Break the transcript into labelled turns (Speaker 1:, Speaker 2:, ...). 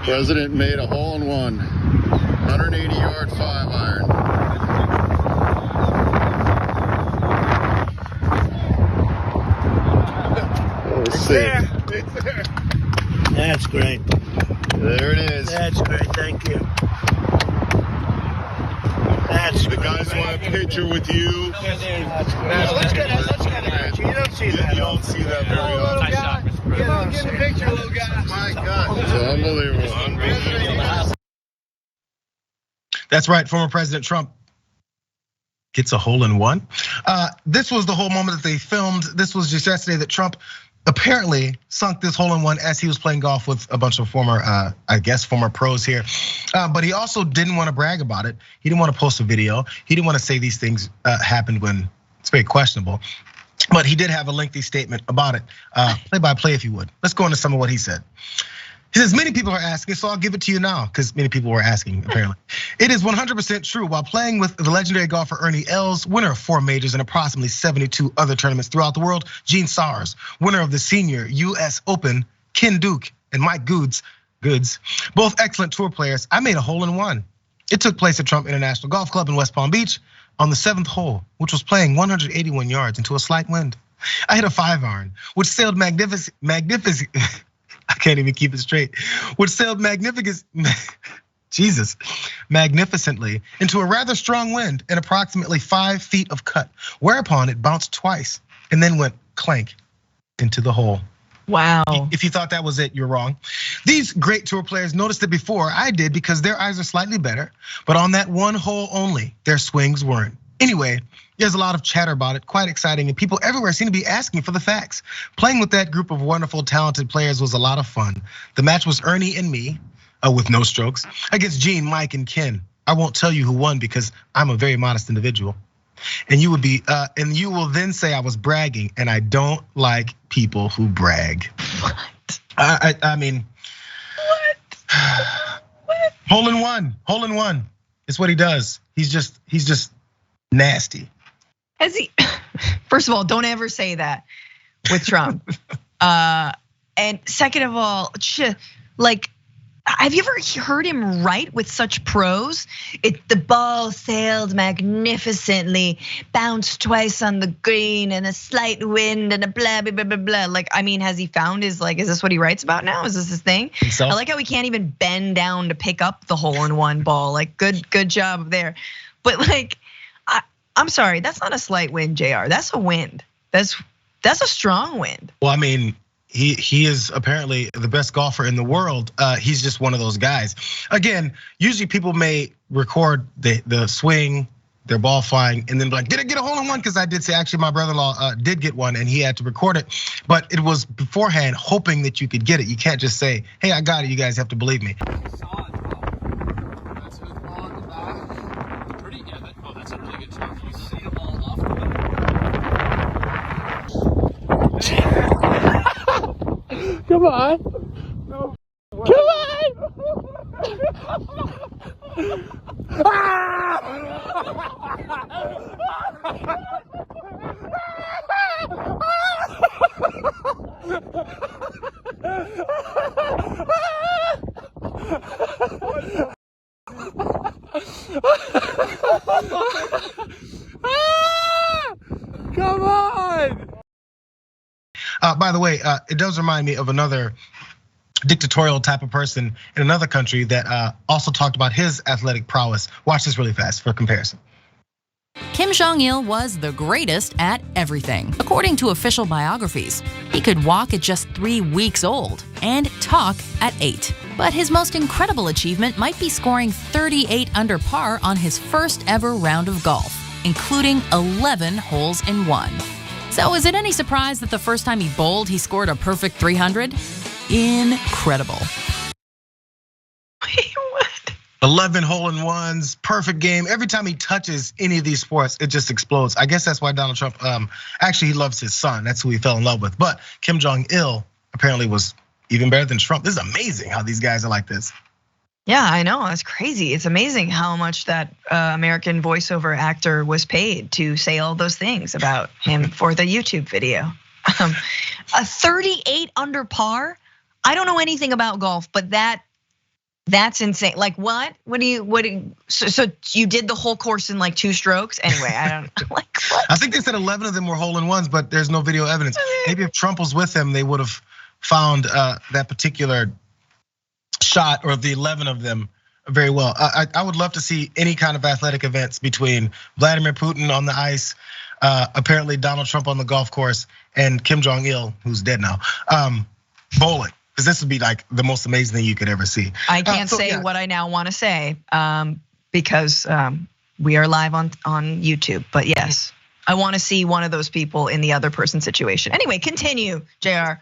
Speaker 1: President made a hole-in-one, 180-yard 5-iron.
Speaker 2: It's there. It's there. That's great.
Speaker 1: There it is.
Speaker 2: That's great. Thank you. That's
Speaker 1: the guys want a picture with you.
Speaker 2: Let's get it. You don't see that.
Speaker 1: You don't see that very often.
Speaker 2: Get a picture, little guy.
Speaker 1: My God, it's unbelievable.
Speaker 3: That's right. Former President Trump gets a hole-in-one. This was the whole moment that they filmed. This was just yesterday that Trump apparently sunk this hole-in-one as he was playing golf with a bunch of former, former pros here. But he also didn't want to brag about it. He didn't want to post a video. He didn't want to say these things happened when it's very questionable. But he did have a lengthy statement about it. Play by play, if you would. Let's go into some of what he said. He says, many people are asking, so I'll give it to you now, because many people were asking, apparently. It is 100% true. While playing with the legendary golfer Ernie Els, winner of 4 majors and approximately 72 other tournaments throughout the world, Gene Sars, winner of the senior US Open, Ken Duke and Mike Goods, both excellent tour players, I made a hole-in-one. It took place at Trump International Golf Club in West Palm Beach on the 7th hole, which was playing 181 yards into a slight wind. I hit a 5-iron, which sailed magnificent. I can't even keep it straight. Which sailed magnificently into a rather strong wind and approximately 5 feet of cut, whereupon it bounced twice and then went clank into the hole.
Speaker 4: Wow.
Speaker 3: If you thought that was it, you're wrong. These great tour players noticed it before I did because their eyes are slightly better, but on that one hole only, their swings weren't. Anyway, there's a lot of chatter about it, quite exciting, and people everywhere seem to be asking for the facts. Playing with that group of wonderful, talented players was a lot of fun. The match was Ernie and me, with no strokes, against Gene, Mike, and Ken. I won't tell you who won because I'm a very modest individual. And you will then say I was bragging, and I don't like people who brag.
Speaker 4: What?
Speaker 3: I mean,
Speaker 4: what?
Speaker 3: Hole in one. It's what he does. He's just nasty.
Speaker 4: Has he? First of all, don't ever say that with Trump. And second of all, like, have you ever heard him write with such prose? The ball sailed magnificently, bounced twice on the green, and a slight wind, and a blah blah blah blah blah. Like, I mean, has he found his is this what he writes about now? Is this his thing? So? I like how he can't even bend down to pick up the hole-in-one ball. Like, good job there. But like, I'm sorry, that's not a slight wind, JR. That's a wind. That's a strong wind.
Speaker 3: Well, I mean, he is apparently the best golfer in the world. He's just one of those guys. Again, usually people may record the swing, their ball flying, and then be like, did I get a hole-in-one? Because I did say, actually, my brother-in-law did get one, and he had to record it. But it was beforehand, hoping that you could get it. You can't just say, hey, I got it. You guys have to believe me.
Speaker 2: Come on. No. Come on. Come on.
Speaker 3: By the way, it does remind me of another dictatorial type of person in another country that also talked about his athletic prowess. Watch this really fast for comparison.
Speaker 5: Kim Jong-il was the greatest at everything. According to official biographies, he could walk at just 3 weeks old and talk at 8. But his most incredible achievement might be scoring 38 under par on his first ever round of golf, including 11 holes in one. So is it any surprise that the first time he bowled, he scored a perfect 300? Incredible.
Speaker 4: Wait, what?
Speaker 3: 11 hole-in-ones, perfect game. Every time he touches any of these sports, it just explodes. I guess that's why Donald Trump, actually he loves his son. That's who he fell in love with. But Kim Jong-il apparently was even better than Trump. This is amazing how these guys are like this.
Speaker 4: Yeah, I know, that's crazy. It's amazing how much that American voiceover actor was paid to say all those things about him for the YouTube video. A 38 under par. I don't know anything about golf, but that That's insane. Like what? So you did the whole course in like 2 strokes? Anyway, I don't like what?
Speaker 3: I think they said 11 of them were hole-in-ones, but there's no video evidence. Maybe if Trump was with him, they would have found that particular shot or the 11 of them very well. I would love to see any kind of athletic events between Vladimir Putin on the ice, apparently Donald Trump on the golf course, and Kim Jong-il, who's dead now, bowling. Because this would be like the most amazing thing you could ever see.
Speaker 4: I can't say what I now want to say because we are live on YouTube. But yes, I want to see one of those people in the other person's situation. Anyway, continue, JR.